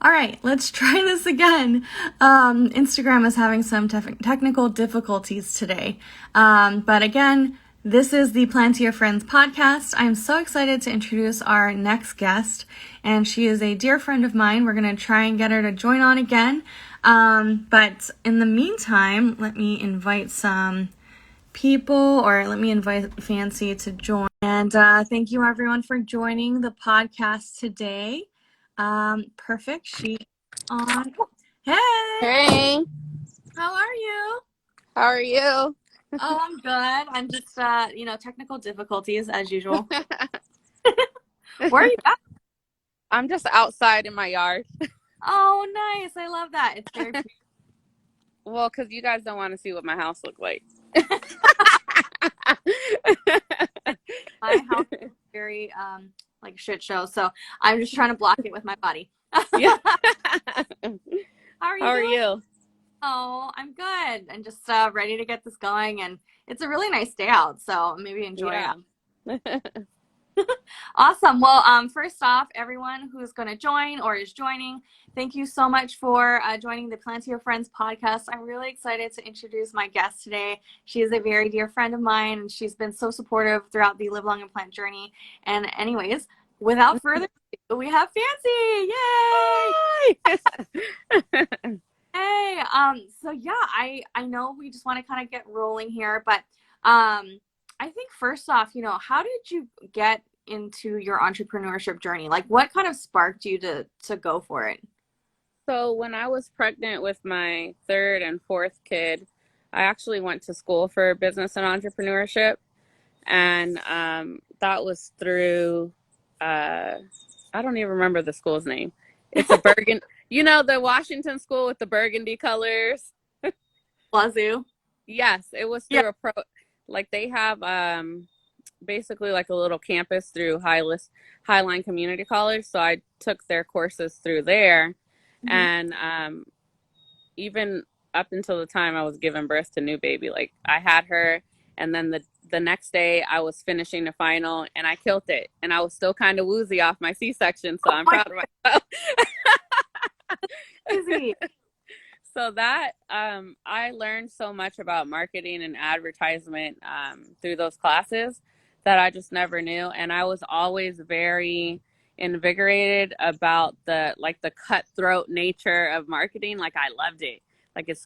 All right, let's try this again. Instagram is having some technical difficulties today. But again, this is the Planty of Friends podcast. I'm so excited to introduce our next guest, and she is a dear friend of mine. We're going to try and get her to join on again. But in the meantime, let me invite some people, or let me invite Fancy to join. And thank you everyone for joining the podcast today. Perfect. She on. Hey, Hey, how are you? how are you? Oh, I'm good. I'm just, technical difficulties as usual. Where are you at? I'm just outside in my yard. Oh, nice. I love that. It's very pretty. Well, because you guys don't want to see what my house looks like. My house is very, like a shit show. So I'm just trying to block it with my body. Yeah. How are you How are doing? you? Oh, I'm good. I'm just ready to get this going, and it's a really nice day out, so maybe enjoying Yeah. it. Awesome. Well, first off, everyone who's going to join or is joining, thank you so much for joining the Planty of Friends podcast. I'm really excited to introduce my guest today. She is a very dear friend of mine, and she's been so supportive throughout the Live Long and Plant journey. And anyways, without further ado, we have Fancy. Yay! Hey, so yeah, I know we just want to kind of get rolling here, but I think first off, how did you get into your entrepreneurship journey? Like what kind of sparked you to go for it? So when I was pregnant with my third and fourth kid, I actually went to school for business and entrepreneurship. And that was through, I don't even remember the school's name. It's a Bergen, the Washington school with the burgundy colors. Wazoo. Yes, it was Yeah. through like they have basically like a little campus through Highline Community College. So I took their courses through there. Mhm. And even up until the time I was giving birth to new baby, like I had her, and then the next day I was finishing the final and I killed it. And I was still kind of woozy off my C-section, so Oh I'm my proud of myself. crazy. So that I learned so much about marketing and advertisement through those classes that I just never knew. And I was always very invigorated about the cutthroat nature of marketing. Like I loved it. Like it's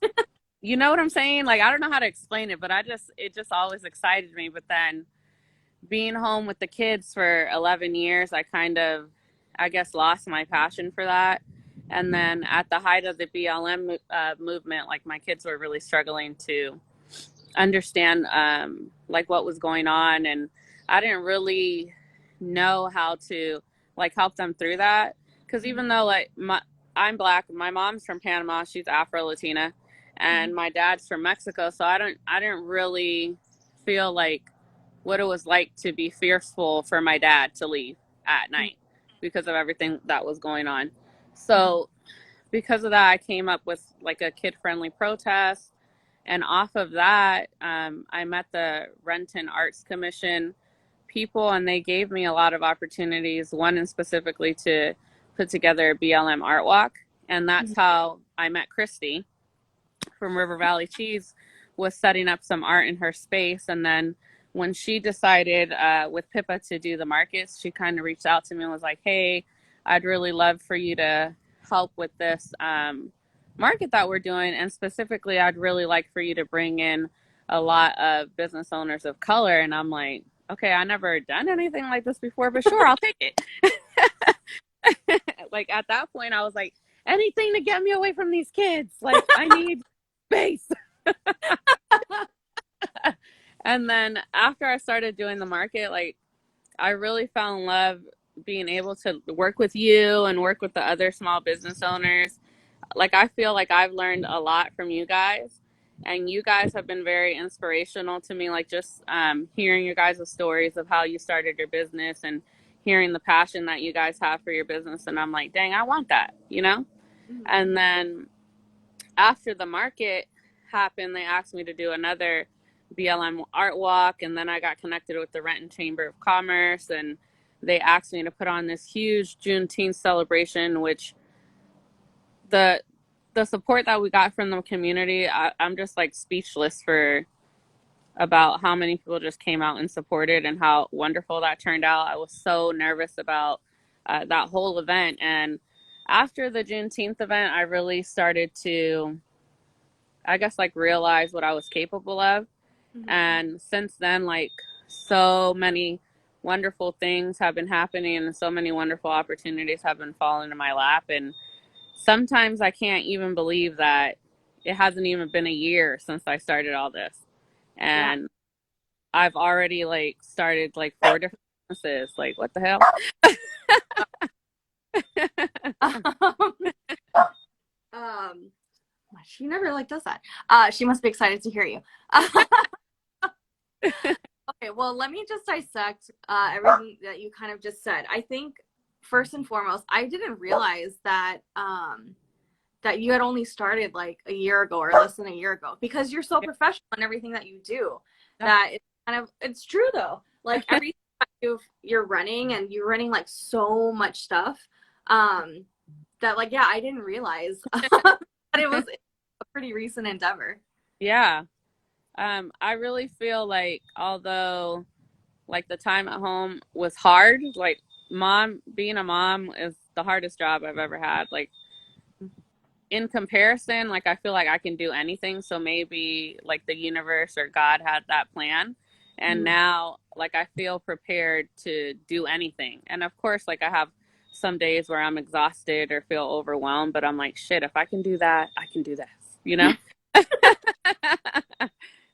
you know what I'm saying? Like I don't know how to explain it, but it just always excited me. But then being home with the kids for 11 years, I kind of, I guess, lost my passion for that. And then at the height of the BLM movement, like my kids were really struggling to understand like what was going on, and I didn't really know how to like help them through that. Because even though I'm black, my mom's from Panama, she's Afro Latina, and my dad's from Mexico, so I didn't really feel like what it was like to be fearful for my dad to leave at night because of everything that was going on. So because of that, I came up with like a kid-friendly protest. And off of that, I met the Renton Arts Commission people, and they gave me a lot of opportunities, one in specifically to put together a BLM art walk. And that's how I met Christy from River Valley Cheese, was setting up some art in her space. And then when she decided with Pippa to do the markets, she kind of reached out to me and was like, hey, I'd really love for you to help with this market that we're doing. And specifically, I'd really like for you to bring in a lot of business owners of color. And I'm like, okay, I never done anything like this before, but sure, I'll take it. Like at that point, I was like, anything to get me away from these kids. Like I need space. And then after I started doing the market, like I really fell in love being able to work with you and work with the other small business owners. Like I feel like I've learned a lot from you guys, and you guys have been very inspirational to me. Like just hearing your guys' stories of how you started your business and hearing the passion that you guys have for your business. And I'm like, dang, I want that, you know? And then after the market happened, they asked me to do another BLM art walk, and then I got connected with the Renton Chamber of Commerce, and they asked me to put on this huge Juneteenth celebration, which the support that we got from the community, I'm just like speechless for about how many people just came out and supported and how wonderful that turned out. I was so nervous about that whole event. And after the Juneteenth event, I really started to, I guess, like realize what I was capable of. Mm-hmm. And since then, like, so many wonderful things have been happening and so many wonderful opportunities have been falling into my lap. And sometimes I can't even believe that it hasn't even been a year since I started all this. Yeah. And I've already like started like 4 different businesses. Like, what the hell? um, she never like does that. She must be excited to hear you. Okay, well, let me just dissect everything that you kind of just said. I think first and foremost, I didn't realize that that you had only started like a year ago or less than a year ago, because you're so professional in everything that you do. That it's kind of, it's true though. Like everything that you're running, and you're running like so much stuff. That like, yeah, I didn't realize that it was a pretty recent endeavor. Yeah. I really feel like although like the time at home was hard, like being a mom is the hardest job I've ever had. Like in comparison, like I feel like I can do anything. So maybe like the universe or God had that plan. And now like I feel prepared to do anything. And of course, like I have some days where I'm exhausted or feel overwhelmed, but I'm like, shit, if I can do that, I can do this, you know?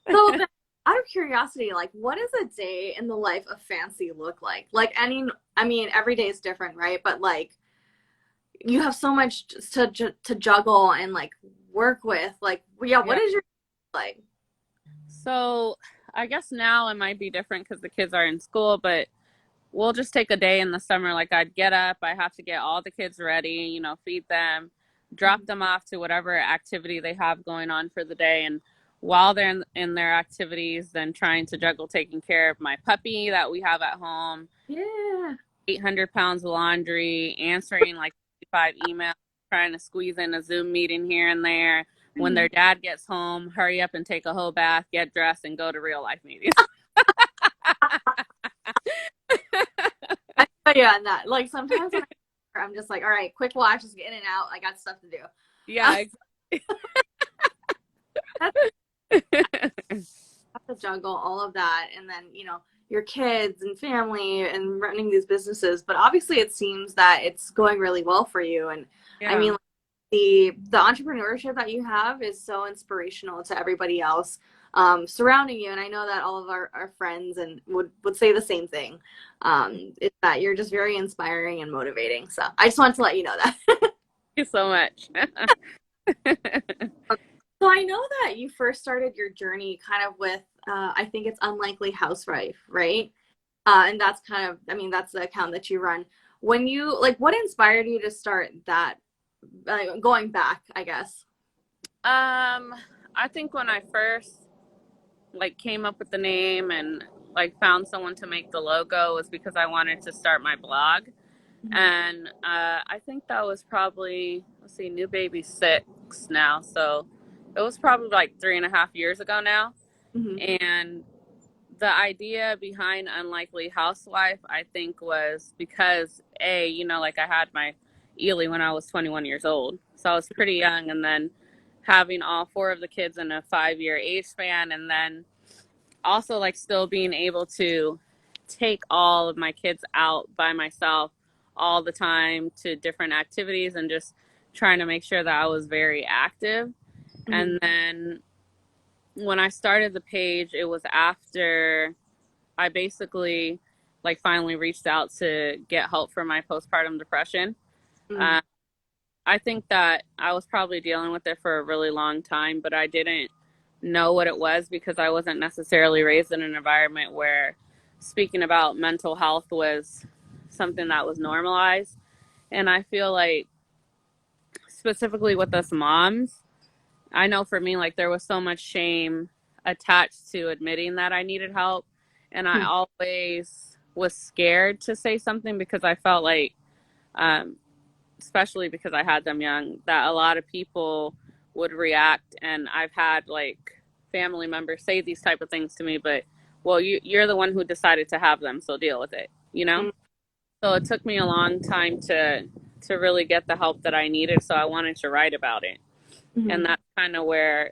So then, out of curiosity, like, what does a day in the life of Fancy look like? Like, I mean, every day is different, right? But like, you have so much to juggle and like work with. Like, yeah, what is your like? So I guess now it might be different because the kids are in school, but we'll just take a day in the summer. Like I'd get up, I have to get all the kids ready, you know, feed them, drop them off to whatever activity they have going on for the day. And while they're in their activities, then trying to juggle taking care of my puppy that we have at home. Yeah. 800 pounds of laundry, answering like 5 emails, trying to squeeze in a Zoom meeting here and there. When their dad gets home, hurry up and take a whole bath, get dressed, and go to real life meetings. I feel you on that. Like sometimes I'm just like, all right, quick wash, just get in and out. I got stuff to do. Yeah, Have to juggle all of that, and then your kids and family and running these businesses. But obviously, it seems that it's going really well for you. And I mean, like, the entrepreneurship that you have is so inspirational to everybody else surrounding you. And I know that all of our friends and would say the same thing. Is that you're just very inspiring and motivating. So I just wanted to let you know that. Thank you so much. So I know that you first started your journey kind of with, I think it's Unlikely Housewife, right? And that's kind of, I mean, that's the account that you run. When you, like, what inspired you to start that, going back, I guess? I think when I first like came up with the name and like found someone to make the logo was because I wanted to start my blog. And I think that was probably, let's see, new baby 6 now. So it was probably like 3.5 years ago now. And the idea behind Unlikely Housewife, I think, was because like I had my Ely when I was 21 years old. So I was pretty young, and then having all 4 of the kids in a 5-year age span, and then also like still being able to take all of my kids out by myself all the time to different activities and just trying to make sure that I was very active. And then when I started the page, it was after I basically like finally reached out to get help for my postpartum depression. I think that I was probably dealing with it for a really long time, but I didn't know what it was because I wasn't necessarily raised in an environment where speaking about mental health was something that was normalized. And I feel like specifically with us moms, I know for me, like there was so much shame attached to admitting that I needed help. And I always was scared to say something because I felt like especially because I had them young, that a lot of people would react. And I've had like family members say these type of things to me, but well, you're the one who decided to have them, so deal with it, you know? So it took me a long time to really get the help that I needed. So I wanted to write about it. Mm-hmm. And that's kind of where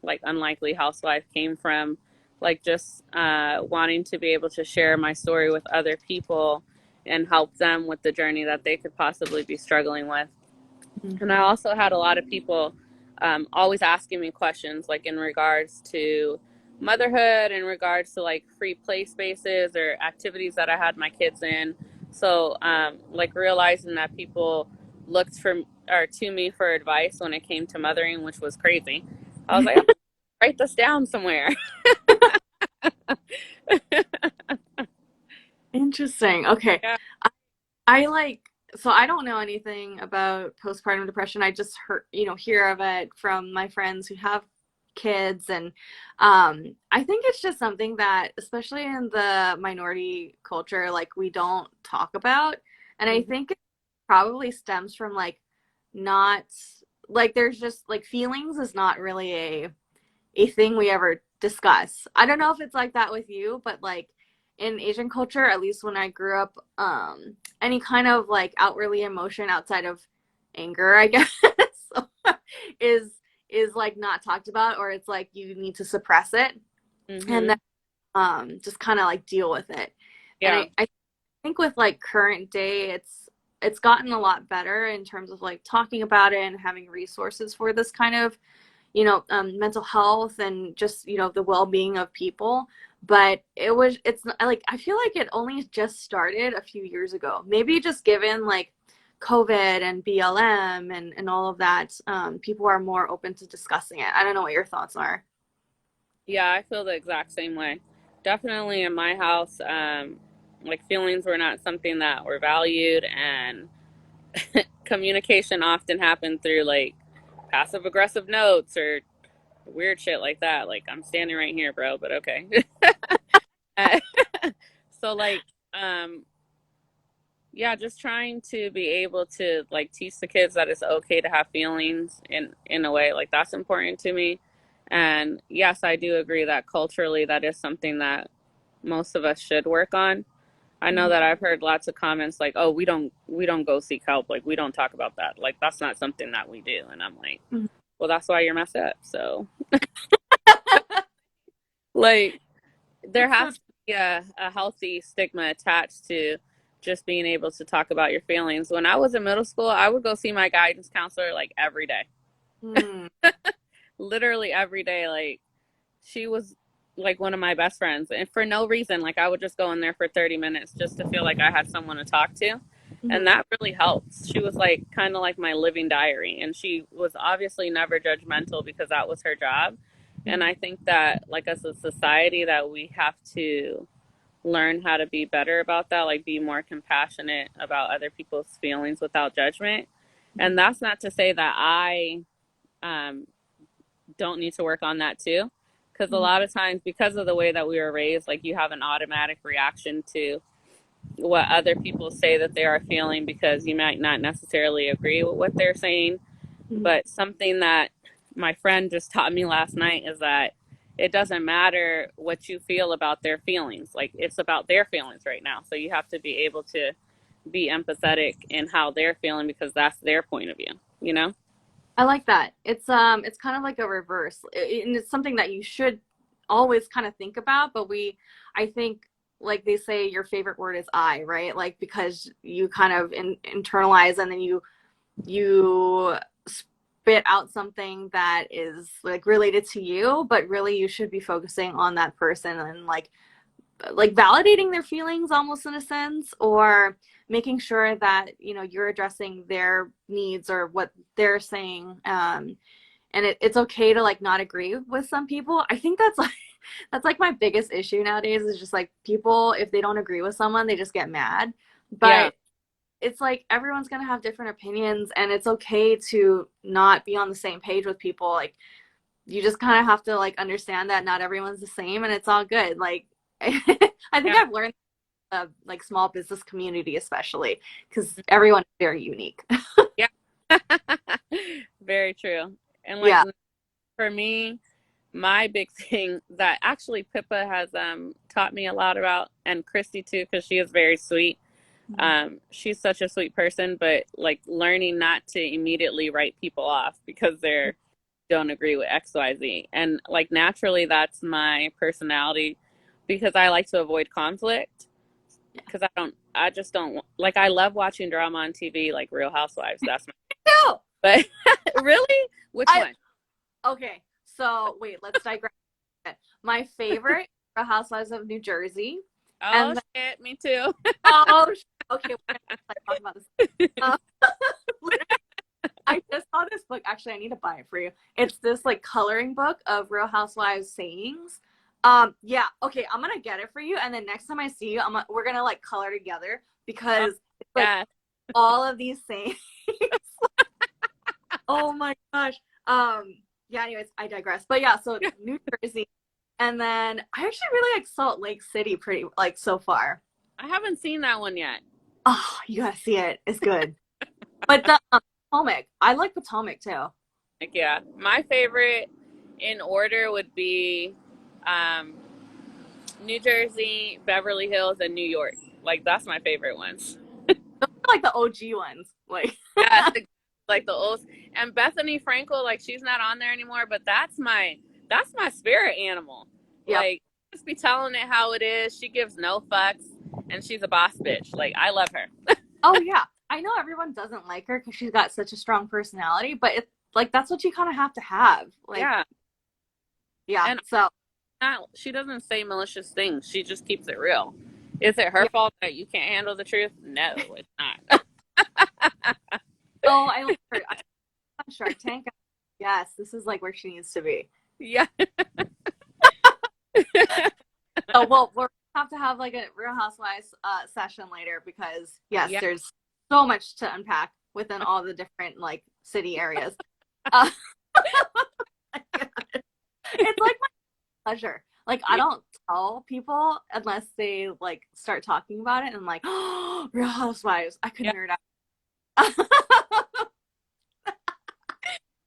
like Unlikely Housewife came from, like just wanting to be able to share my story with other people and help them with the journey that they could possibly be struggling with. And I also had a lot of people always asking me questions, like in regards to motherhood, in regards to like free play spaces or activities that I had my kids in. So, like realizing that people looked for or to me for advice when it came to mothering, which was crazy. I was like, I'm gonna write this down somewhere. Interesting. Okay. Yeah. I like, so I don't know anything about postpartum depression. I just heard, hear of it from my friends who have kids. And I think it's just something that, especially in the minority culture, like we don't talk about. And I think it probably stems from like not, like there's just like feelings is not really a thing we ever discuss. I don't know if it's like that with you, but like in Asian culture, at least when I grew up, any kind of like outwardly emotion outside of anger, I guess, is is like not talked about, or it's like you need to suppress it and then just kind of like deal with it. And Yeah. I think with like current day, it's gotten a lot better in terms of like talking about it and having resources for this kind of mental health and just the well-being of people. But it's like I feel like it only just started a few years ago, maybe just given like COVID and BLM and all of that. People are more open to discussing it. I don't know what your thoughts are. Yeah, I feel the exact same way. Definitely in my house, like feelings were not something that were valued, and communication often happened through like passive aggressive notes or weird shit like that. Like, I'm standing right here, bro, but okay. So like, um, yeah, just trying to be able to like teach the kids that it's okay to have feelings in a way, like that's important to me. And yes, I do agree that culturally that is something that most of us should work on. I know Mhm. that I've heard lots of comments like, "Oh, we don't go seek help. Like we don't talk about that. Like that's not something that we do." And I'm like, Mhm. "Well, that's why you're messed up." So, like there That's so has to be a healthy stigma attached to just being able to talk about your feelings. When I was in middle school, I would go see my guidance counselor like every day, true. literally every day. Like she was like one of my best friends, and for no reason. Like I would just go in there for 30 minutes just to feel like I had someone to talk to. And Mhm. that really helps. She was like kind of like my living diary, and she was obviously never judgmental because that was her job. And I think that like as a society that we have to learn how to be better about that, like be more compassionate about other people's feelings without judgment. And that's not to say that I um, don't need to work on that too. Because a Mhm. lot of times, because of the way that we were raised, like you have an automatic reaction to what other people say that they are feeling because you might not necessarily agree with what they're saying. Mhm. But something that my friend just taught me last night is that it doesn't matter what you feel about their feelings. Like it's about their feelings right now. So you have to be able to be empathetic in how they're feeling because that's their point of view, you know? I like that. It's kind of like a reverse, and it's something that you should always kind of think about. But I think, like they say, your favorite word is "I," right? Like because you kind of internalize, and then you spit out something that is like related to you, but really you should be focusing on that person and like validating their feelings almost in a sense, or making sure that you're addressing their needs or what they're saying. And it's okay to like not agree with some people. I think that's like that's like my biggest issue nowadays, is just like people, if they don't agree with someone, they just get mad. Yeah. But it's like everyone's gonna have different opinions, and it's okay to not be on the same page with people. Like you just kind of have to like understand that not everyone's the same, and it's all good. Like I think Yeah. I've learned the like small business community, especially because everyone is very unique. Yeah. Very true. And like Yeah. for me, my big thing that actually Pippa has taught me a lot about, and Christy too, because she is very sweet. She's such a sweet person, but like learning not to immediately write people off because they're don't agree with XYZ. And like naturally that's my personality because I like to avoid conflict because I just don't like, I love watching drama on TV like Real Housewives. That's my, No. but really? Which one? Okay. So wait, let's digress. My favorite Real Housewives of New Jersey. Oh shit, me too. Oh, okay. We're gonna talk about this. I just saw this book. Actually, I need to buy it for you. It's this like coloring book of Real Housewives sayings. Yeah. Okay, I'm gonna get it for you, and then next time I see you, we're gonna like color together because it's like Yeah. all of these sayings. Oh my gosh. Yeah. Anyways, I digress. But yeah, so New Jersey, and then I actually really like Salt Lake City pretty like so far. I haven't seen that one yet. Oh, you gotta see it. It's good. But the Potomac, I like Potomac too. Like, yeah, my favorite in order would be New Jersey, Beverly Hills, and New York. Like that's my favorite ones. Those are like the OG ones. Like Yeah, like the old, and Bethany Frankel, like she's not on there anymore, but that's my spirit animal. Yep. Like just be telling it how it is. She gives no fucks, and she's a boss bitch. Like I love her. Oh yeah, I know everyone doesn't like her because she's got such a strong personality, but it's like that's what you kind of have to have. Like, yeah. And so she doesn't say malicious things. She just keeps it real. Is it her fault that you can't handle the truth? No, it's not. oh, I like her. On Shark Tank. Yes, this is like where she needs to be. Yeah. Oh well, we'll have to have like a Real Housewives session later because yes, there's so much to unpack within all the different like city areas. It's like my pleasure. Like I don't tell people unless they like start talking about it, and I'm like, oh, Real Housewives. I could nerd out.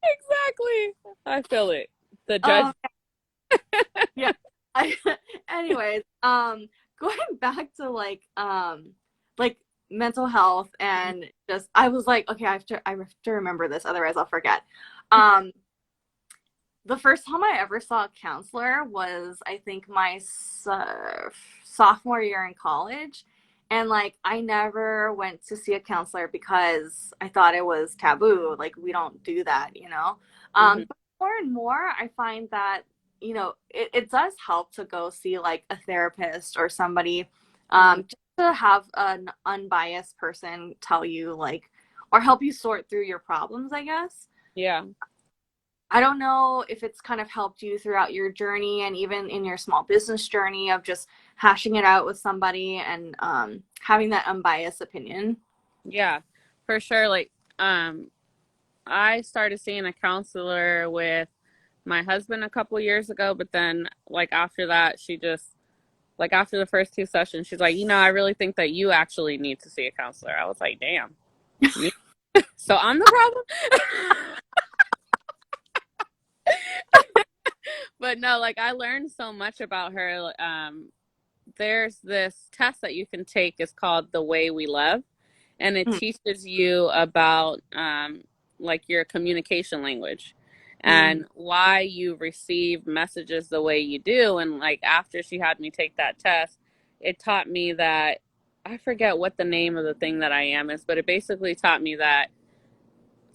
Exactly. I feel it. The judge. Yeah. Anyways, going back to like mental health and just I was like, okay, I have to remember this, otherwise I'll forget. The first time I ever saw a counselor was I think my sophomore year in college. And like I never went to see a counselor because I thought it was taboo. Like we don't do that, you know. But more and more I find that, you know, it does help to go see like a therapist or somebody, just to have an unbiased person tell you like, or help you sort through your problems, I guess. Yeah. I don't know if it's kind of helped you throughout your journey and even in your small business journey of just hashing it out with somebody and having that unbiased opinion. Yeah, for sure. Like, I started seeing a counselor with my husband a couple years ago, but then like after that, she just like after the first 2 sessions, she's like, you know, I really think that you actually need to see a counselor. I was like, damn. So I'm the problem? But no, like I learned so much about her. There's this test that you can take. It's called The Way We Love, and it teaches you about like your communication language and why you receive messages the way you do. And like after she had me take that test, it taught me that I forget what the name of the thing that I am is, but it basically taught me that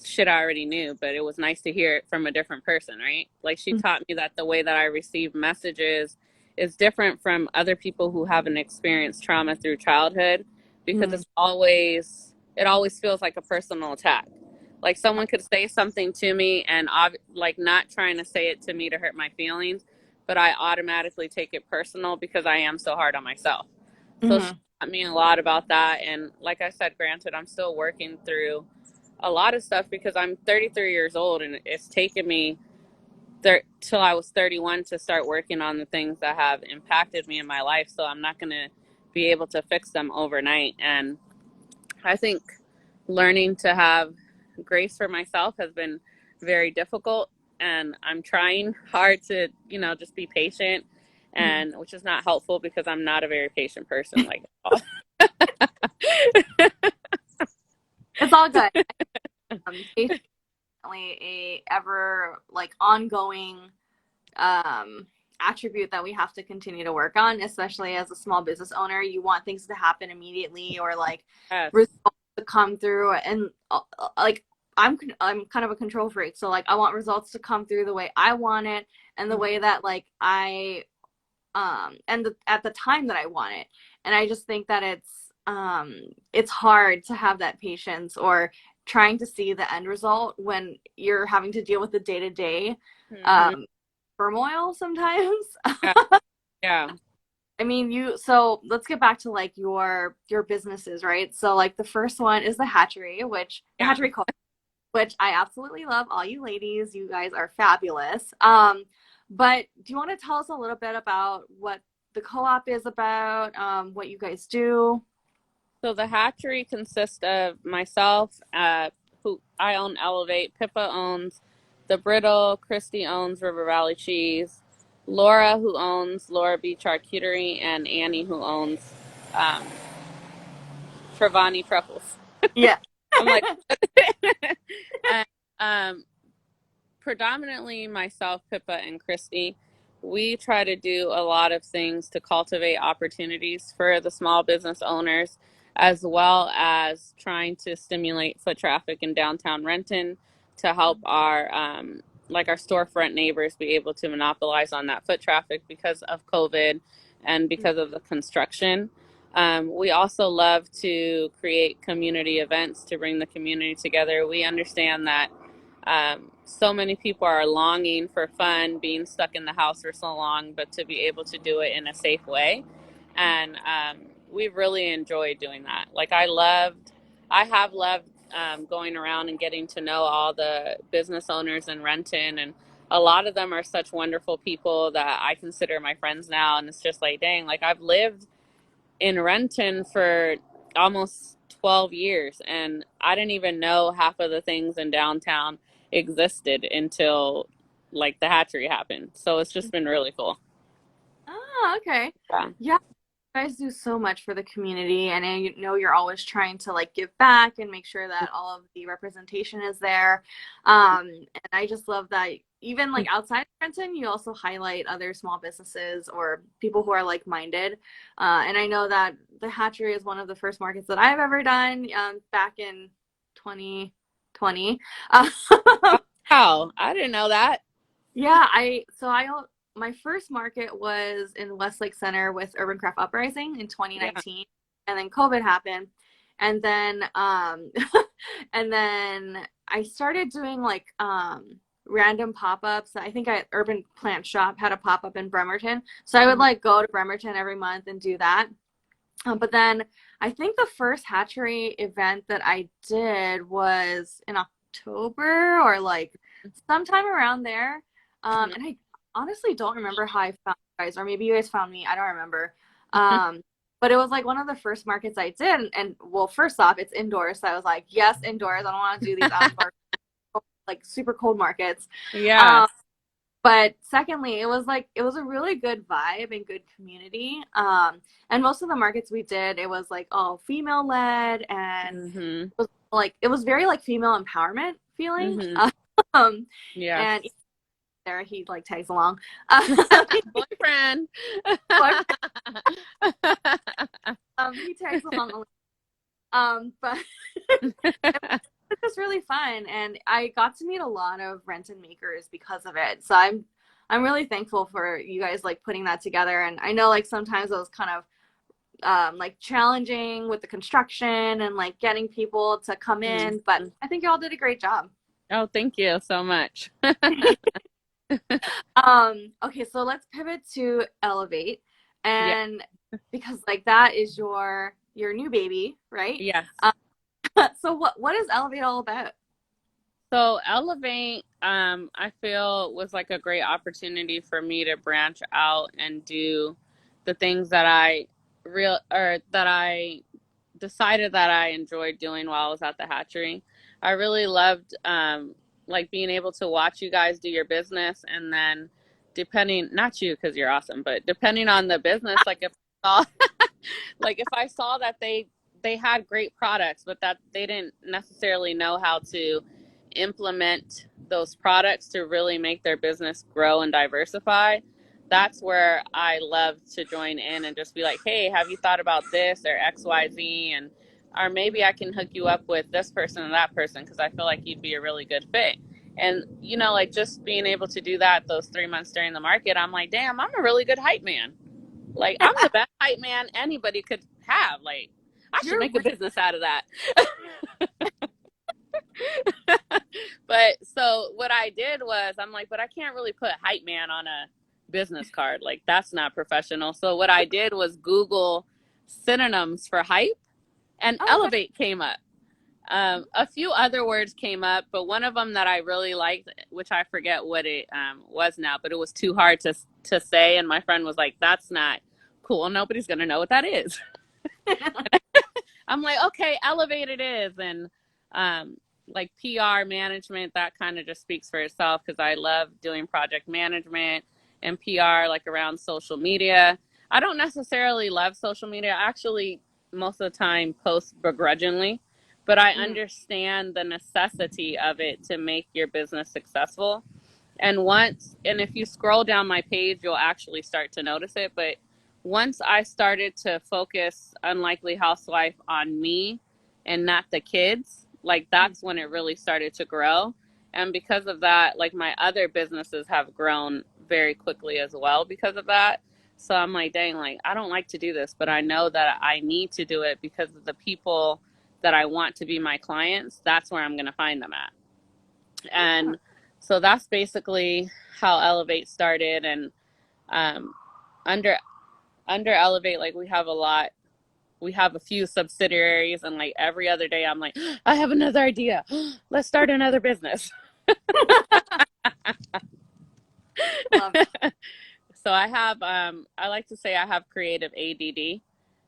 shit I already knew, but it was nice to hear it from a different person, right? Like she taught me that the way that I receive messages is different from other people who haven't experienced trauma through childhood because it always feels like a personal attack. Like someone could say something to me and like not trying to say it to me to hurt my feelings, but I automatically take it personal because I am so hard on myself. So she taught me a lot about that. And like I said, granted, I'm still working through a lot of stuff because I'm 33 years old and it's taken me till I was 31 to start working on the things that have impacted me in my life. So I'm not going to be able to fix them overnight. And I think learning to have grace for myself has been very difficult, and I'm trying hard to, just be patient, and which is not helpful because I'm not a very patient person, like at all. It's all good. Patience is definitely a ever like ongoing attribute that we have to continue to work on, especially as a small business owner. You want things to happen immediately, or like Yes. results to come through, and like I'm kind of a control freak, so like I want results to come through the way I want it, and the way that like I and at the time that I want it. And I just think that it's hard to have that patience, or trying to see the end result when you're having to deal with the day-to-day turmoil sometimes. Yeah. Yeah. I mean, so let's get back to like your businesses, right? So like the first one is the Hatchery, the Hatchery Co-op, which I absolutely love. All you ladies, you guys are fabulous. But do you want to tell us a little bit about what the co-op is about, what you guys do? So the hatchery consists of myself, who I own Elevate, Pippa owns The Brittle, Christy owns River Valley Cheese, Laura, who owns Laura B. Charcuterie, and Annie, who owns um, Travani Truffles. Yeah. I'm like, and, predominantly myself, Pippa, and Christy, we try to do a lot of things to cultivate opportunities for the small business owners, as well as trying to stimulate foot traffic in downtown Renton to help our our storefront neighbors be able to monopolize on that foot traffic because of COVID and because of the construction. We also love to create community events to bring the community together. We understand that so many people are longing for fun, being stuck in the house for so long, but to be able to do it in a safe way. And we really enjoyed doing that. Like I have loved going around and getting to know all the business owners in Renton, and a lot of them are such wonderful people that I consider my friends now. And it's just like, dang, like I've lived in Renton for almost 12 years, and I didn't even know half of the things in downtown existed until like the hatchery happened. So it's just been really cool. Oh, okay. Yeah. Yeah, you guys do so much for the community, and I know you're always trying to like give back and make sure that all of the representation is there. And I just love that even like outside of Trenton, you also highlight other small businesses or people who are like-minded. And I know that the Hatchery is one of the first markets that I've ever done, back in 2020. Wow, I didn't know that. Yeah, my first market was in Westlake Center with Urban Craft Uprising in Yeah. 2019, and then COVID happened, and then and then I started doing like random pop-ups. I think Urban Plant Shop had a pop-up in Bremerton, so I would like go to Bremerton every month and do that. But then I think the first hatchery event that I did was in October, or like sometime around there. And I honestly don't remember how I found you guys, or maybe you guys found me. I don't remember. But it was like one of the first markets I did. And well, first off, it's indoors. So I was like, yes, indoors. I don't want to do these outdoor, like super cold markets. Yeah. But secondly, it was a really good vibe and good community. And most of the markets we did, it was like all female led, and it was very like female empowerment feeling. Yeah. And there he like tags along. Boyfriend. He tags along. But it's just really fun, and I got to meet a lot of Renton makers because of it. So I'm really thankful for you guys like putting that together. And I know like sometimes it was kind of like challenging with the construction and like getting people to come in, but I think y'all did a great job. Oh, thank you so much. Okay, so let's pivot to Elevate, Yeah. and because like that is your new baby, right? Yes. So what is Elevate all about? So Elevate, I feel was like a great opportunity for me to branch out and do the things that I that I decided that I enjoyed doing while I was at the hatchery. I really loved like being able to watch you guys do your business, and then depending, not you because you're awesome, but depending on the business, like if I saw, like if I saw that they had great products, but that they didn't necessarily know how to implement those products to really make their business grow and diversify, that's where I love to join in and just be like, hey, have you thought about this or XYZ? And or maybe I can hook you up with this person and that person because I feel like you'd be a really good fit. And, you know, like just being able to do that those 3 months during the market, I'm like, damn, I'm a really good hype man. Like, I'm the best hype man anybody could have. Like, I should make a business out of that. But so what I did was, I'm like, but I can't really put hype man on a business card. Like, that's not professional. So what I did was Google synonyms for hype, and elevate came up. A few other words came up, but one of them that I really liked, which I forget what it was now, but it was too hard to say. And my friend was like, that's not cool. Nobody's going to know what that is. I'm like, okay, elevate it is. And like PR management, that kind of just speaks for itself because I love doing project management and PR, like around social media. I don't necessarily love social media. I actually, most of the time, post begrudgingly, but I understand the necessity of it to make your business successful. And if you scroll down my page, you'll actually start to notice it. But once I started to focus Unlikely Housewife on me and not the kids, like that's when it really started to grow. And because of that, like my other businesses have grown very quickly as well because of that. So I'm like, dang, like I don't like to do this, but I know that I need to do it because of the people that I want to be my clients. That's where I'm going to find them at. And so that's basically how Elevate started. And under Elevate, like we have a few subsidiaries, and like every other day I'm like, I have another idea. Let's start another business. Love it. So I have, I like to say I have creative ADD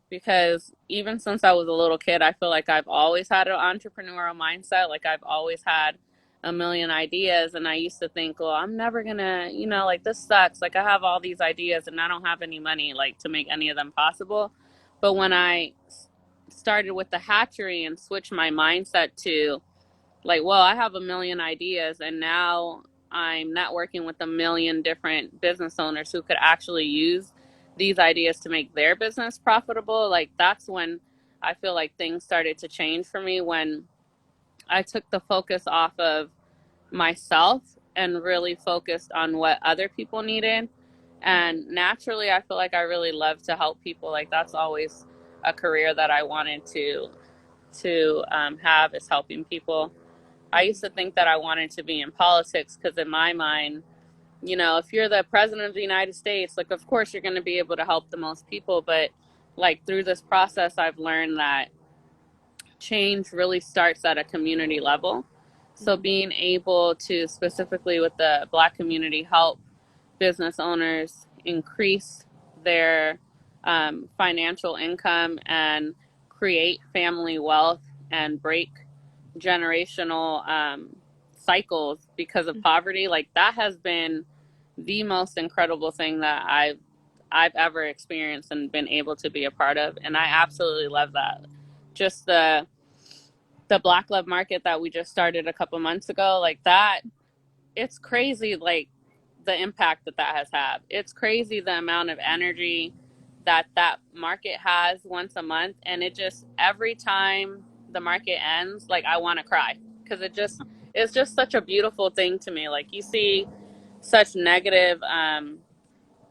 because even since I was a little kid, I feel like I've always had an entrepreneurial mindset. Like I've always had a million ideas, and I used to think, well, I'm never gonna, like this sucks. Like I have all these ideas and I don't have any money like to make any of them possible. But when I started with the hatchery and switched my mindset to like, well, I have a million ideas, and now I'm networking with a million different business owners who could actually use these ideas to make their business profitable. Like that's when I feel like things started to change for me, when I took the focus off of myself and really focused on what other people needed. And naturally, I feel like I really love to help people. Like that's always a career that I wanted to have, is helping people. I used to think that I wanted to be in politics because in my mind, if you're the president of the United States, like of course you're going to be able to help the most people. But like through this process, I've learned that change really starts at a community level. So being able to specifically with the Black community help business owners increase their financial income and create family wealth and break generational cycles because of poverty, like that has been the most incredible thing that I've ever experienced and been able to be a part of. And I absolutely love that. Just the Black Love Market that we just started a couple months ago, like that, it's crazy, like the impact that has had. It's crazy the amount of energy that market has once a month. And it just, every time the market ends, like I want to cry because it's just such a beautiful thing to me. Like you see such negative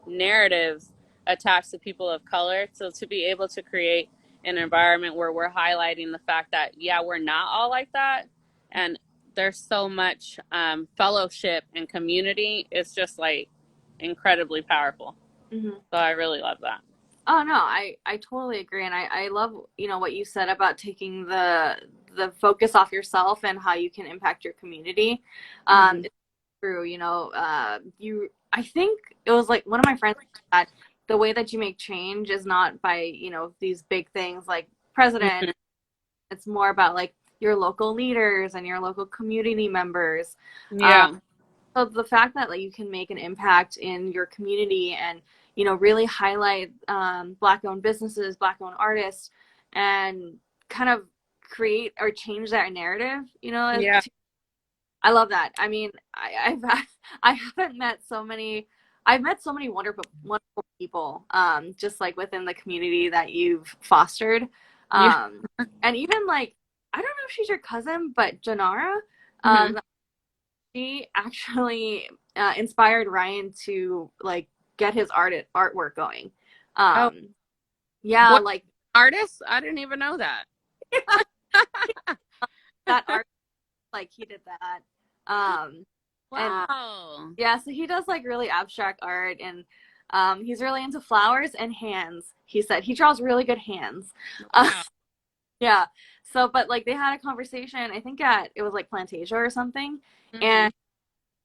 narratives attached to people of color. So to be able to create an environment where we're highlighting the fact that, yeah, we're not all like that. And there's so much fellowship and community. It's just like incredibly powerful. So I really love that. Oh no, I totally agree. And I love, what you said about taking the focus off yourself and how you can impact your community. It's true, I think it was like one of my friends said, the way that you make change is not by, these big things like president. Mhm. It's more about like your local leaders and your local community members. Um, Yeah. so the fact that like you can make an impact in your community and really highlight Black-owned businesses, Black-owned artists, and kind of create or change that narrative, Yeah. I love that. I mean, I haven't met so many. I've met so many wonderful people, just like within the community that you've fostered, Yeah. um, and even like I don't know if she's your cousin, but Janara, Mhm. she actually inspired Ryan to like get his artwork going. Oh, Um, yeah, what like artist? I didn't even know that. that art, like he did that. And Wow. yeah, so he does like really abstract art, and he's really into flowers and hands. He said he draws really good hands. Uh, Wow. yeah. So, but like they had a conversation, I think it was like Plantasia or something, Hmm. and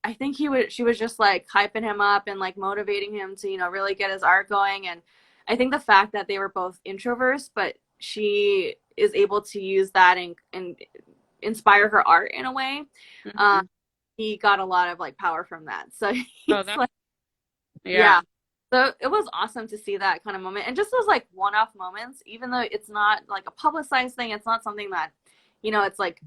I think she was just like hyping him up and like motivating him to, really get his art going. And I think the fact that they were both introverts, but she is able to use that and inspire her art in a way. Um, Hmm. he got a lot of like power from that. So Oh, he's that. like, Yeah. yeah. So it was awesome to see that kind of moment and just those like one-off moments, even though it's not like a publicized thing, it's not something that, it's like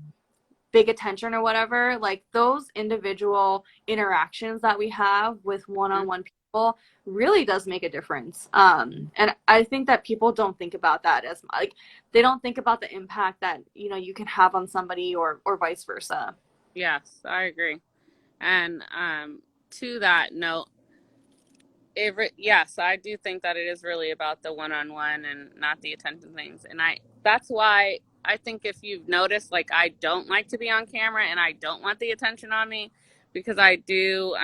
big attention or whatever. Like those individual interactions that we have with Mhm. one-on-one people really does make a difference. And I think that people don't think about that as like they don't think about the impact that, you can have on somebody or vice versa. Yes, I agree. And to that note, yes, I do think that it is really about the one-on-one and not the attention things. And that's why I think if you've noticed, like I don't like to be on camera and I don't want the attention on me because I do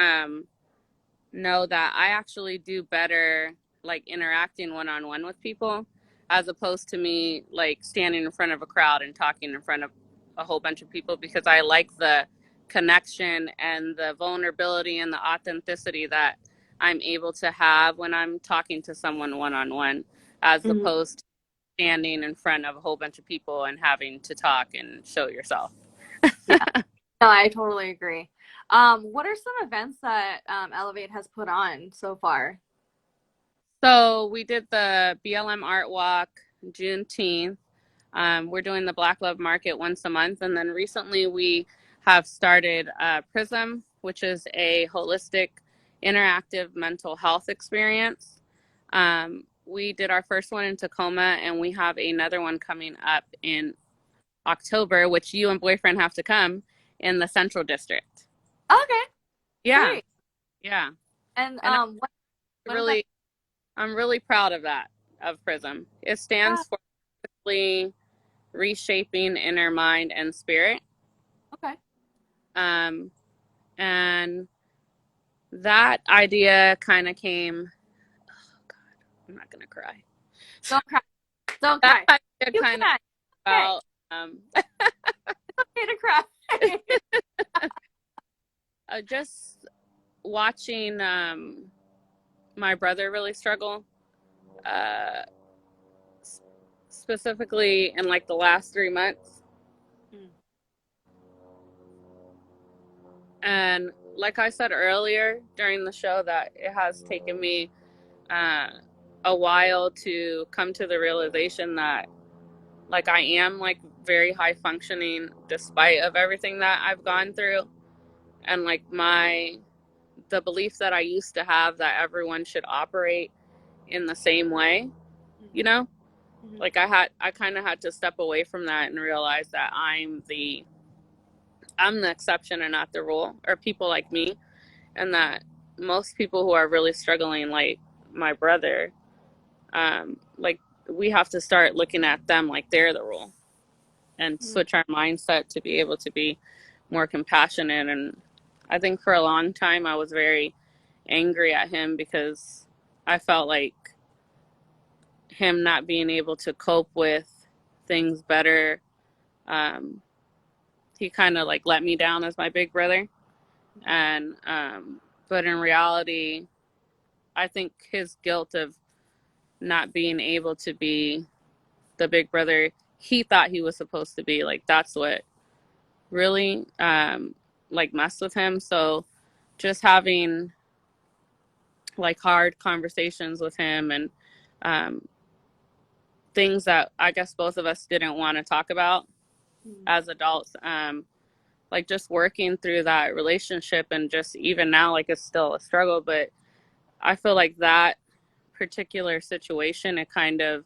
know that I actually do better like interacting one-on-one with people as opposed to me like standing in front of a crowd and talking in front of a whole bunch of people because I like the connection and the vulnerability and the authenticity that I'm able to have when I'm talking to someone one-on-one as Mhm. opposed to standing in front of a whole bunch of people and having to talk and show yourself. Yeah, no, I totally agree. What are some events that Elevate has put on so far? So we did the BLM Art Walk Juneteenth. We're doing the Black Love Market once a month. And then recently we have started PRISM, which is a holistic, interactive mental health experience. We did our first one in Tacoma, and we have another one coming up in October, which you and boyfriend have to come in the Central District. Okay, Yeah, great. yeah. And And what is that? I'm really proud of that, of PRISM. It Yeah, stands for Reshaping Inner Mind and Spirit. okay. Um, and that idea kind of came, oh God, I'm not going to cry. Don't cry. Don't That cry. idea You kind of can. Okay. about Okay to cry. just watching my brother really struggle, uh, specifically in like the last 3 months. Mm, And like I said earlier during the show, that it has taken me uh, a while to come to the realization that like I am like very high functioning despite of everything that I've gone through, and like the belief that I used to have that everyone should operate in the same way, you mhm, know, mhm, like I kind of had to step away from that and realize that I'm the exception and not the rule, or people like me, and that most people who are really struggling, like my brother, like we have to start looking at them like they're the rule and mhm, switch our mindset to be able to be more compassionate. And I think for a long time I was very angry at him because I felt like him not being able to cope with things better. Um, he kind of like let me down as my big brother. mhm, And, but in reality, I think his guilt of not being able to be the big brother he thought he was supposed to be. Like, that's what really like messed with him. So just having like hard conversations with him, and things that I guess both of us didn't want to talk about as adults, like just working through that relationship. And just even now, like, it's still a struggle, but I feel like that particular situation, it kind of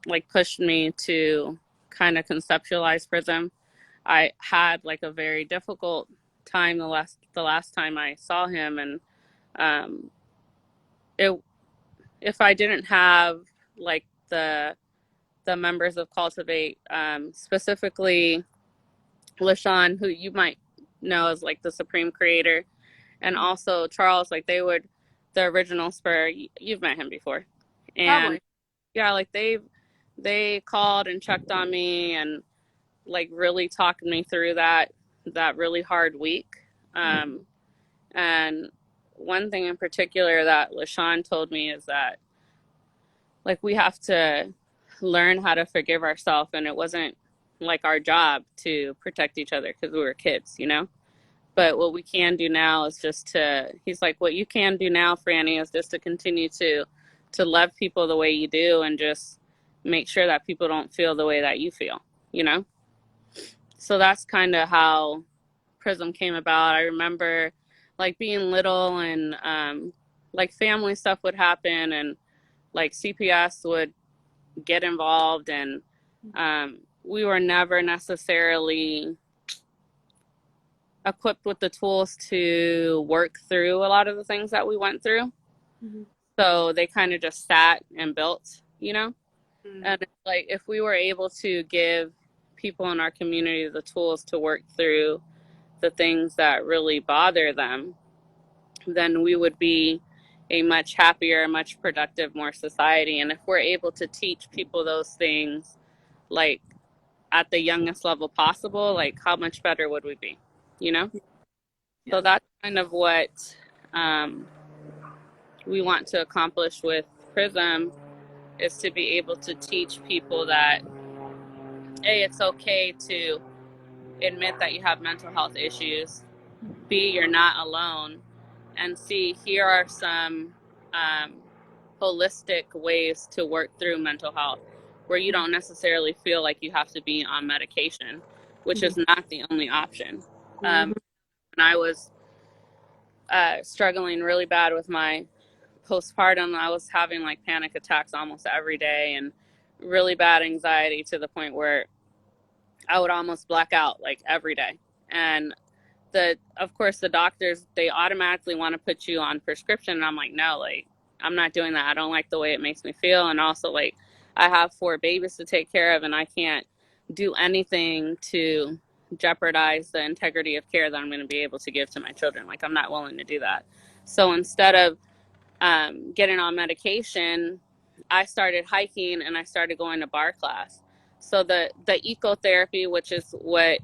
like pushed me to kind of conceptualize PRISM. I had like a very difficult time the last time I saw him, and if I didn't have like the members of Cultivate, specifically LaShawn, who you might know as like the supreme creator, and also Charles, like the original Spur, you've met him before, and Probably. yeah, like they called and checked on me and like really talked me through that really hard week. And one thing in particular that LaShawn told me is that like we have to learn how to forgive ourselves, and it wasn't like our job to protect each other because we were kids, you know. But what we can do now is he's like, what you can do now, Franny, is just to continue to love people the way you do, and just make sure that people don't feel the way that you feel, you know? So that's kind of how PRISM came about. I remember like being little, and like family stuff would happen, and like CPS would get involved, and we were never necessarily equipped with the tools to work through a lot of the things that we went through. So they kind of just sat and built, you know? And it's like, if we were able to give people in our community the tools to work through the things that really bother them, then we would be a much happier, much productive, more society. And if we're able to teach people those things, like at the youngest level possible, like how much better would we be, you know? So that's kind of what we want to accomplish with PRISM, is to be able to teach people that, A, it's okay to admit that you have mental health issues, B, you're not alone, and C, here are some holistic ways to work through mental health where you don't necessarily feel like you have to be on medication, which is not the only option. When I was struggling really bad with my postpartum, I was having like panic attacks almost every day, and really bad anxiety to the point where I would almost black out like every day. And of course the doctors, they automatically want to put you on prescription, and I'm like, no, like I'm not doing that. I don't like the way it makes me feel. And also, like, I have 4 babies to take care of, and I can't do anything to jeopardize the integrity of care that I'm going to be able to give to my children. Like, I'm not willing to do that. So instead of getting on medication, I started hiking, and I started going to bar class. So the ecotherapy, which is what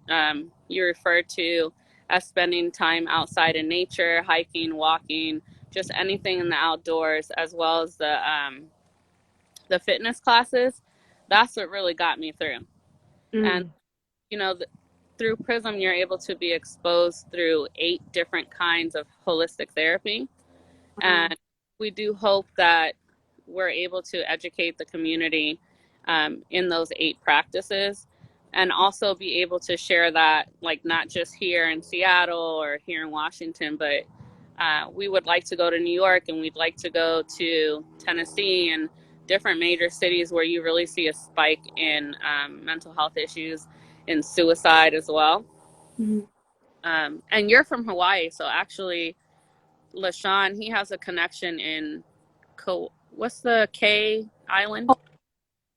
you refer to as spending time outside in nature, hiking, walking, just anything in the outdoors, as well as the fitness classes, that's what really got me through. And, you know, through PRISM, you're able to be exposed through 8 different kinds of holistic therapy. And we do hope that we're able to educate the community in those 8 practices, and also be able to share that, like, not just here in Seattle or here in Washington, but we would like to go to New York, and we'd like to go to Tennessee and different major cities where you really see a spike in mental health issues and suicide as well. And you're from Hawaii, so actually LaShawn, he has a connection in what's the K island?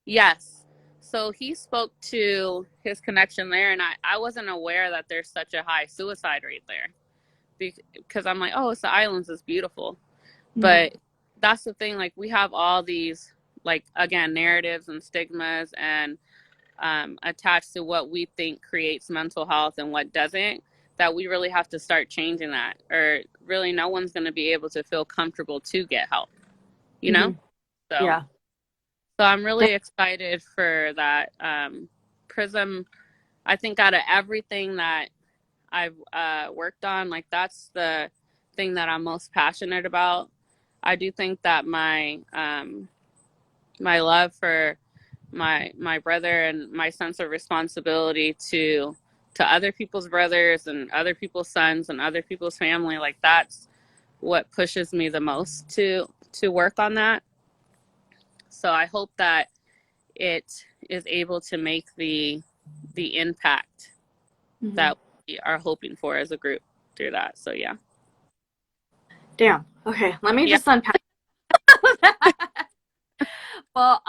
Yes. So he spoke to his connection there, and I wasn't aware that there's such a high suicide rate there, because I'm like, oh, it's the islands, it's beautiful. But that's the thing, like, we have all these, like, again, narratives and stigmas and attached to what we think creates mental health and what doesn't, that we really have to start changing that, or really no one's going to be able to feel comfortable to get help, you know? So, Yeah. so I'm really excited for that. Prism, I think out of everything that I've worked on, like that's the thing that I'm most passionate about. I do think that my love for my brother and my sense of responsibility to other people's brothers and other people's sons and other people's family, like that's what pushes me the most to work on that. So I hope that it is able to make the impact that we are hoping for as a group through that. So yeah. Damn. Okay, let me Yeah. just unpack. Well,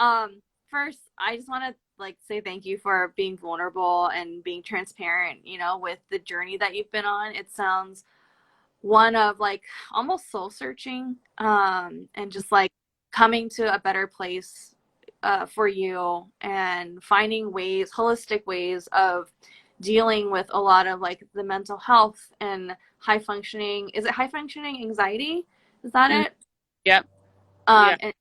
first, I just want to like say thank you for being vulnerable and being transparent, you know, with the journey that you've been on. It sounds one of like almost soul searching, and just like coming to a better place for you and finding ways, holistic ways of dealing with a lot of like the mental health and high functioning. Is it high functioning anxiety? Is that Mm, it? yep. Yeah. Um,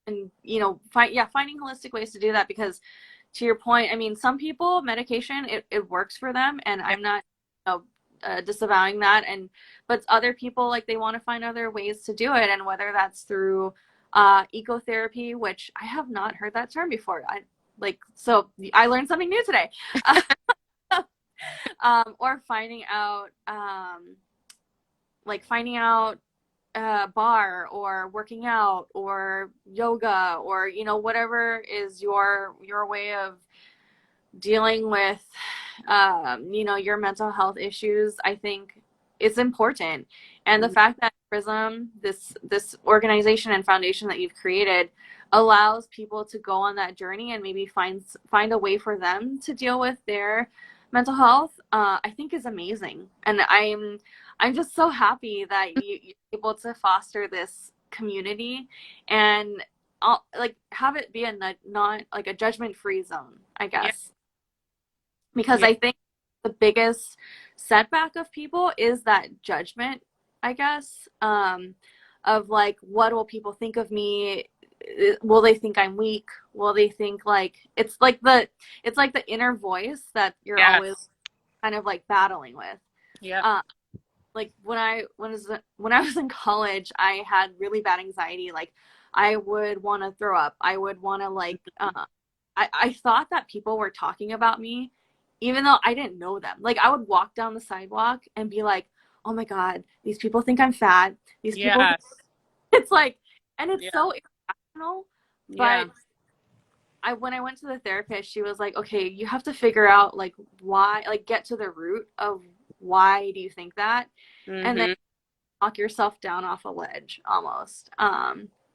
and you know, finding holistic ways to do that, because to your point, I mean, some people medication it works for them, and Yeah. I'm not, you know, disavowing that, and but other people like they want to find other ways to do it, and whether that's through ecotherapy, which I have not heard that term before. I like, so I learned something new today. Or finding out bar or working out or yoga, or you know, whatever is your way of dealing with you know, your mental health issues. I think it's important, and the fact that Prism, this organization and foundation that you've created, allows people to go on that journey and maybe find a way for them to deal with their mental health, I think is amazing. And I'm just so happy that you're able to foster this community, and like have it be a not like a judgment free zone, I Yeah. guess, because Yeah. I think the biggest setback of people is that judgment, I guess, of like, what will people think of me? Will they think I'm weak? Will they think like it's like the inner voice that you're always Yes. kind of like battling with. Yep. Uh, like when I was in college, I had really bad anxiety. Like I would want to throw up. I would want to like I thought that people were talking about me, even though I didn't know them. Like I would walk down the sidewalk and be like, "Oh my God, these people think I'm fat. These people think..." Yes. It's like, and it's Yeah. so irrational. Yeah. But when I went to the therapist, she was like, "Okay, you have to figure out like why, like get to the root of why do you think that, and then Mhm. knock yourself down off a ledge almost."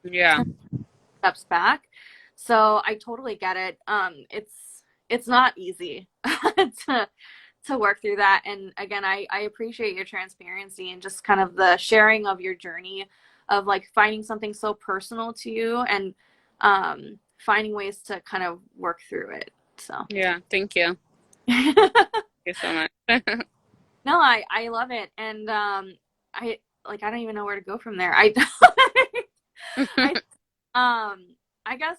Yeah. Steps back. So I totally get it. It's not easy to work through that. And again, I appreciate your transparency and just kind of the sharing of your journey of like finding something so personal to you, and finding ways to kind of work through it. So Yeah. Thank you. Thank you so much. no, I love it. And I like, I don't even know where to go from there. I I guess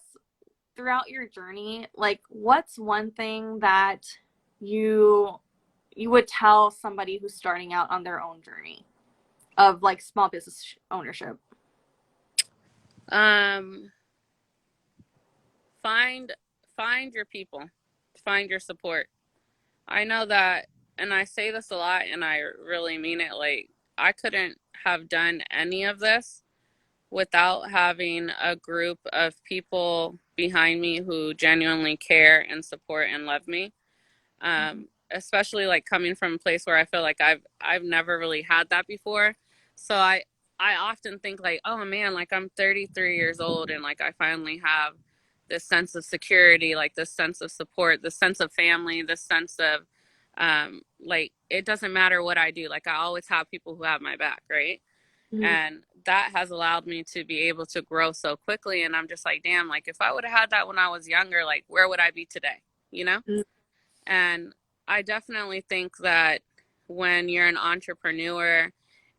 throughout your journey, like what's one thing that you would tell somebody who's starting out on their own journey of like small business ownership? um, find find your people, find your support. I know that, and I say this a lot, and I really mean it. Like I couldn't have done any of this without having a group of people behind me who genuinely care and support and love me. Especially like coming from a place where I feel like I've never really had that before. So I often think like, oh man, like I'm 33 years old and like I finally have this sense of security, like this sense of support, this sense of family, this sense of like it doesn't matter what I do, like I always have people who have my back, right? Mm-hmm. And that has allowed me to be able to grow so quickly. And I'm just like, damn, like if I would have had that when I was younger, like where would I be today, you know? And I definitely think that when you're an entrepreneur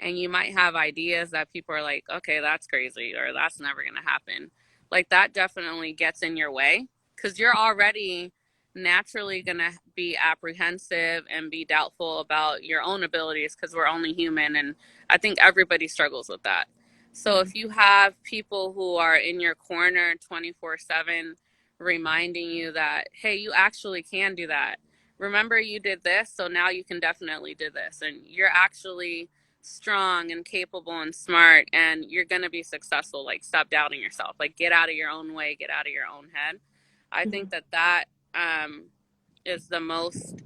and you might have ideas that people are like, okay, that's crazy or that's never going to happen. like that definitely gets in your way, because you're already naturally going to be apprehensive and be doubtful about your own abilities, because we're only human, and I think everybody struggles with that. So if you have people who are in your corner 24/7 reminding you that, hey, you actually can do that. Remember you did this, so now you can definitely do this, and you're actually strong and capable and smart, and you're going to be successful. Like, stop doubting yourself. Like, get out of your own way, get out of your own head. I think that is the most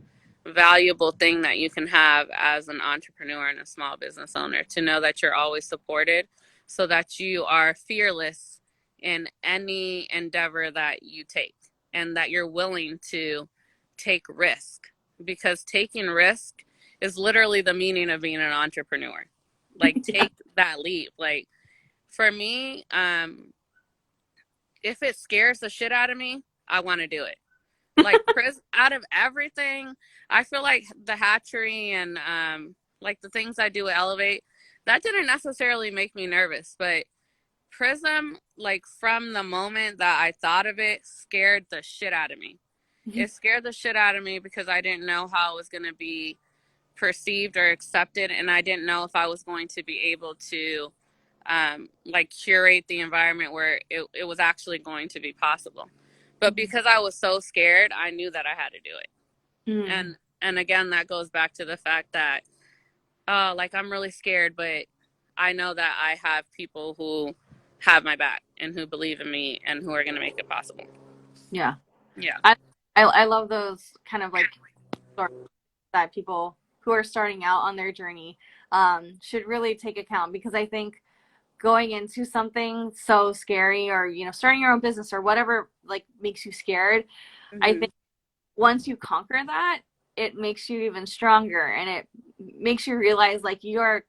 valuable thing that you can have as an entrepreneur and a small business owner, to know that you're always supported, so that you are fearless in any endeavor that you take, and that you're willing to take risk, because taking risk is literally the meaning of being an entrepreneur. Like, take that leap. Like, for me, if it scares the shit out of me, I want to do it. Like, out of everything, I feel like the hatchery and like the things I do at Elevate, that didn't necessarily make me nervous, but Prism, like, from the moment that I thought of it, scared the shit out of me. It scared the shit out of me because I didn't know how it was going to be perceived or accepted, and I didn't know if I was going to be able to like curate the environment where it was actually going to be possible. But because I was so scared, I knew that I had to do it. And again, that goes back to the fact that like, I'm really scared, but I know that I have people who have my back and who believe in me and who are going to make it possible. Yeah. Yeah. I love those kind of like stories that people who are starting out on their journey should really take account, because I think going into something so scary, or, you know, starting your own business or whatever, like, makes you scared, I think once you conquer that, it makes you even stronger, and it makes you realize, like, you are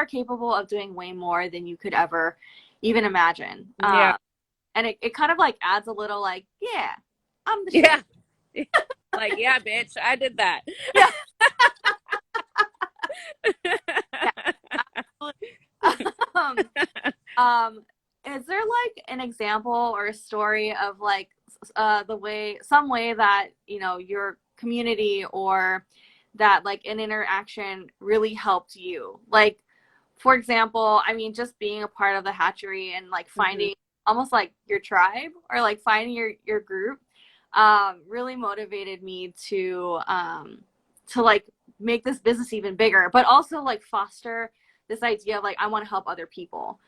capable of doing way more than you could ever even imagine. Yeah. And it kind of like adds a little, like, yeah, I'm the shit. Yeah. Like, yeah, bitch, I did that. Yeah. Is there like an example or a story of like some way that, you know, your community or that like an interaction really helped you? Like, for example, I mean, just being a part of the hatchery and like finding almost like your tribe, or like finding your group, really motivated me to like make this business even bigger, but also like foster this idea of like, I want to help other people.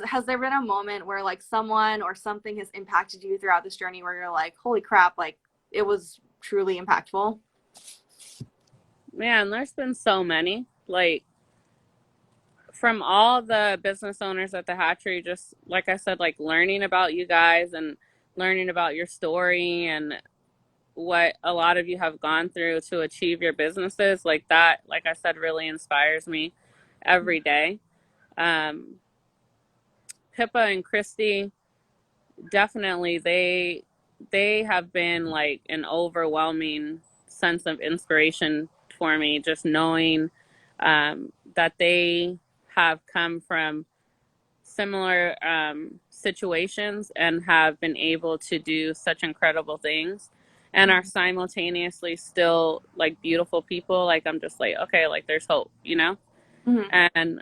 Has there been a moment where like someone or something has impacted you throughout this journey where you're like, holy crap, like, it was truly impactful? Man, there's been so many. Like, from all the business owners at the hatchery, just like I said, like, learning about you guys and learning about your story and what a lot of you have gone through to achieve your businesses, like that, like I said, really inspires me every day. Pippa and Christy, definitely, they have been like an overwhelming sense of inspiration for me, just knowing that they have come from similar situations and have been able to do such incredible things, and are simultaneously still like beautiful people. Like, I'm just like, okay, like, there's hope, you know? And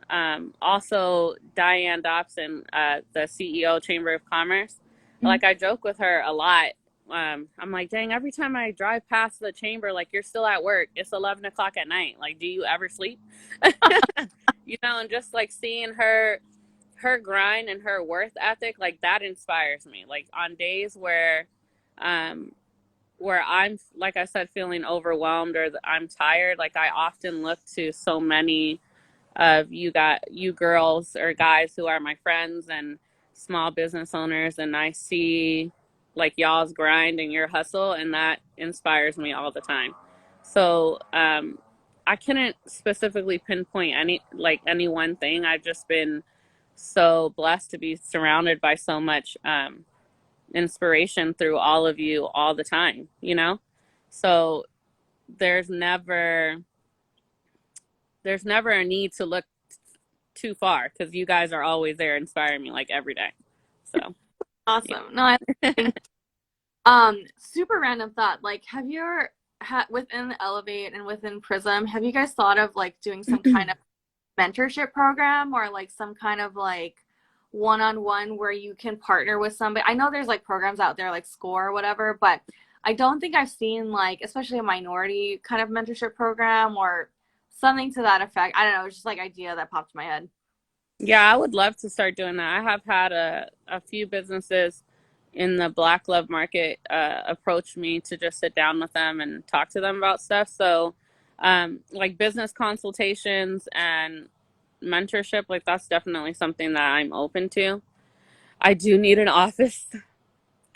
also Diane Dobson, the CEO, Chamber of Commerce. Like, I joke with her a lot. I'm like, dang, every time I drive past the chamber, like, you're still at work. It's 11 o'clock at night. Like, do you ever sleep? You know, and just like seeing her grind and her worth ethic, like, that inspires me. Like, on days where I'm, like I said, feeling overwhelmed or I'm tired, like, I often look to so many of you girls or guys who are my friends and small business owners, and I see like y'all's grind and your hustle, and that inspires me all the time. So I couldn't specifically pinpoint any one thing. I've just been so blessed to be surrounded by so much inspiration through all of you all the time, you know? So there's never a need to look too far, because you guys are always there inspiring me, like, every day. So Awesome. No, I think, super random thought. Like, have you ever had within Elevate and within Prism, have you guys thought of like doing some kind of mentorship program or like some kind of like one-on-one where you can partner with somebody? I know there's like programs out there like SCORE or whatever, but I don't think I've seen like, especially a minority kind of mentorship program or something to that effect. I don't know. It's just like idea that popped in my head. yeah, I would love to start doing that. I have had a few businesses in the Black love market approach me to just sit down with them and talk to them about stuff. So like business consultations and mentorship, like that's definitely something that I'm open to. I do need an office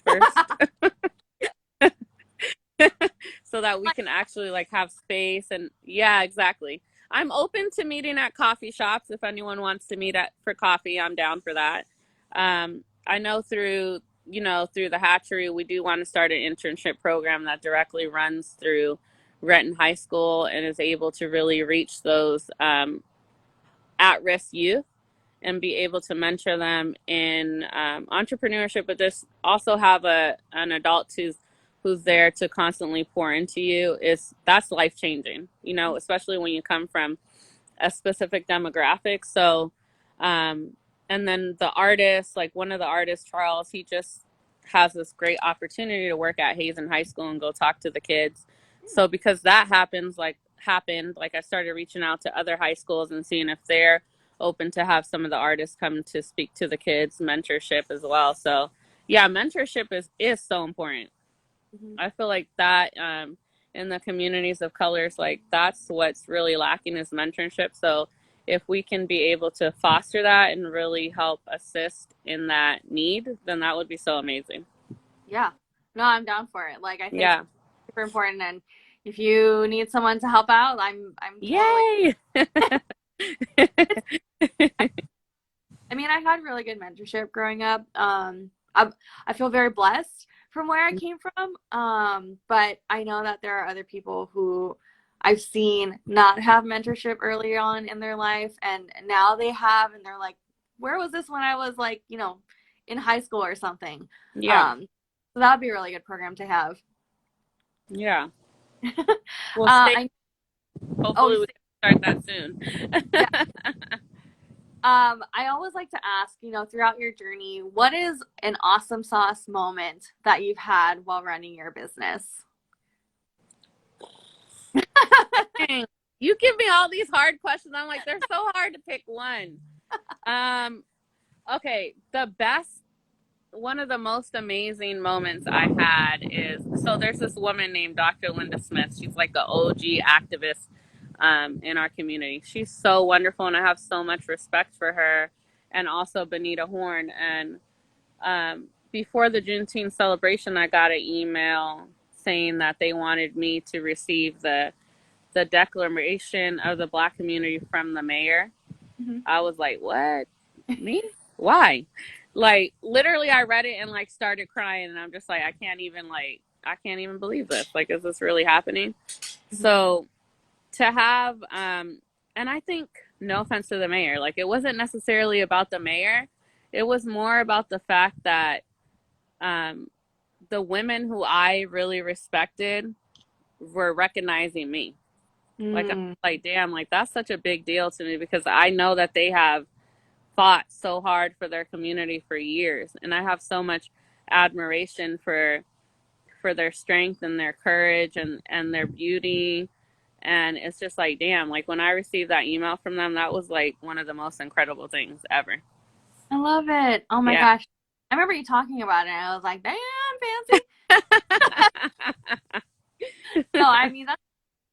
first. So that we can actually like have space. And yeah, exactly. I'm open to meeting at coffee shops. If anyone wants to meet at for coffee, I'm down for that. I know through the hatchery, we do want to start an internship program that directly runs through Renton High School and is able to really reach those at-risk youth and be able to mentor them in entrepreneurship, but just also have an adult who's there to constantly pour into you. That's life changing, especially when you come from a specific demographic. So and then the artist, like one of the artists, Charles, he just has this great opportunity to work at Hazen High School and go talk to the kids. So because that happened, like I started reaching out to other high schools and seeing if they're open to have some of the artists come to speak to the kids, mentorship as well. So yeah, mentorship is so important. Mm-hmm. I feel like that in the communities of colors, like that's what's really lacking is mentorship. So if we can be able to foster that and really help assist in that need, then that would be so amazing. Yeah. No, I'm down for it. Like I think Yeah. it's super important, and if you need someone to help out, I'm totally. Yay! I mean, I had really good mentorship growing up. I feel very blessed from where I came from. But I know that there are other people who I've seen not have mentorship early on in their life, and now they have, and they're like, "Where was this when I was like, in high school or something?" Yeah. So that would be a really good program to have. Yeah. Well, I hopefully we can start that soon. Yeah. I always like to ask, throughout your journey, what is an awesome sauce moment that you've had while running your business? You give me all these hard questions. I'm like, they're so hard to pick one. Okay, one of the most amazing moments I had is, so there's this woman named Dr. Linda Smith. She's like the OG activist in our community. She's so wonderful, and I have so much respect for her, and also Benita Horn. And before the Juneteenth celebration, I got an email saying that they wanted me to receive the declaration of the Black community from the mayor. Mm-hmm. I was like, what? Me? Why? Like, literally, I read it and like started crying, and I'm just like, I can't even believe this. Like, is this really happening? Mm-hmm. So to have, and I think, no offense to the mayor, like it wasn't necessarily about the mayor. It was more about the fact that the women who I really respected were recognizing me. Like, I'm like, damn, like that's such a big deal to me, because I know that they have fought so hard for their community for years, and I have so much admiration for their strength and their courage and their beauty. And it's just like, damn, like when I received that email from them, that was like one of the most incredible things ever. I love it. Oh my gosh. I remember you talking about it, and I was like, damn, fancy. No, I mean,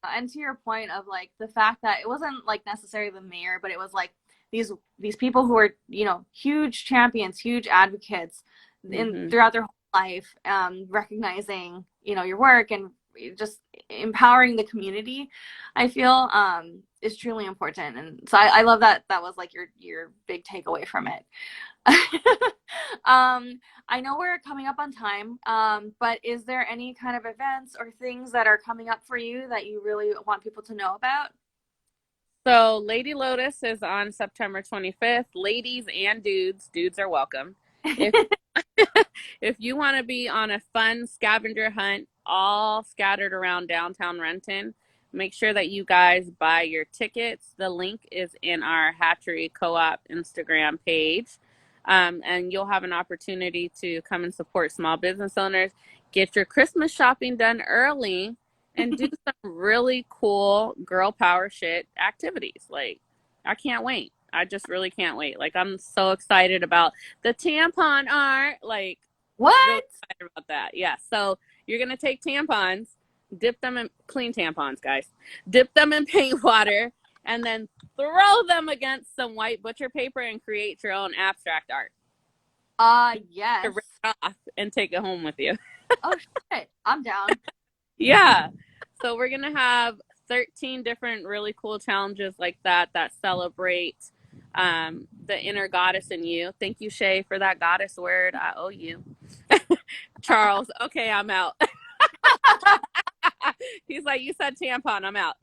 and to your point of like the fact that it wasn't like necessarily the mayor, but it was like these people who are, huge champions, huge advocates throughout their whole life, recognizing, your work and just empowering the community, I feel is truly important. And so I love that was like your big takeaway from it. I know we're coming up on time, but is there any kind of events or things that are coming up for you that you really want people to know about? So Lady Lotus is on September 25th. Ladies and dudes are welcome. If if you want to be on a fun scavenger hunt all scattered around downtown Renton, make sure that you guys buy your tickets. The link is in our Hatchery Co-op Instagram page. And you'll have an opportunity to come and support small business owners, get your Christmas shopping done early, and do some really cool girl power shit activities. Like, I can't wait. I just really can't wait. Like, I'm so excited about the tampon art. Like, What? really excited about that. Yeah. So you're gonna take tampons, dip them in clean tampons, guys. Dip them in paint water, and then throw them against some white butcher paper and create your own abstract art. Yes. To rip it off and take it home with you. Oh shit, I'm down. Yeah. So we're gonna have 13 different really cool challenges like that celebrate the inner goddess in you. Thank you, Shay, for that goddess word. I owe you. Charles, okay, I'm out. He's like, you said tampon, I'm out.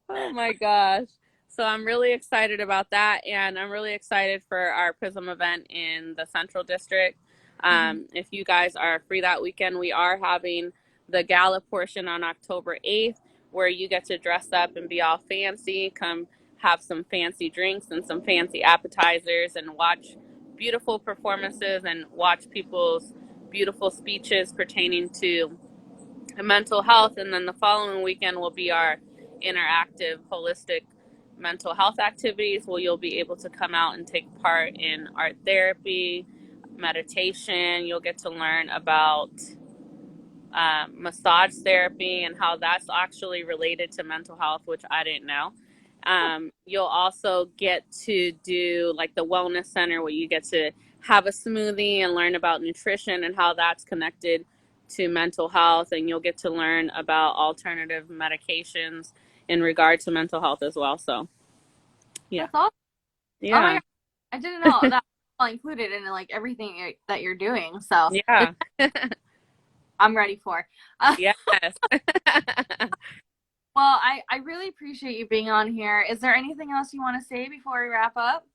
Oh my gosh. So I'm really excited about that, and I'm really excited for our Prism event in the Central District. If you guys are free that weekend, we are having the gala portion on October 8th, where you get to dress up and be all fancy, come have some fancy drinks and some fancy appetizers and watch beautiful performances and watch people's beautiful speeches pertaining to mental health. And then the following weekend will be our interactive holistic mental health activities, where you'll be able to come out and take part in art therapy, meditation. You'll get to learn about massage therapy and how that's actually related to mental health, which I didn't know. You'll also get to do like the wellness center, where you get to have a smoothie and learn about nutrition and how that's connected to mental health. And you'll get to learn about alternative medications in regard to mental health as well. So yeah. That's awesome. Yeah. Oh my God. I didn't know that was all included in like everything that you're doing. So Yeah. I'm ready for. Yes. Well, I really appreciate you being on here. Is there anything else you want to say before we wrap up?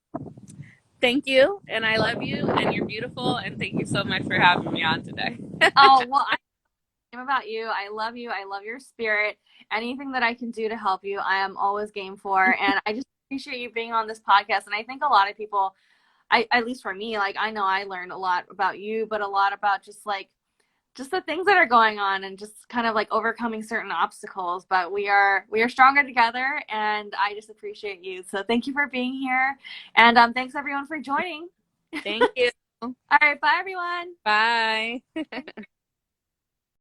Thank you, and I love you, and you're beautiful, and thank you so much for having me on today. Oh, well, I'm about you. I love you. I love your spirit. Anything that I can do to help you, I am always game for. And I just appreciate you being on this podcast. And I think a lot of people, at least for me, like I know I learned a lot about you, but a lot about just the things that are going on and just kind of like overcoming certain obstacles. But we are stronger together, and I just appreciate you. So thank you for being here. And thanks everyone for joining. Thank you. All right, bye everyone. Bye.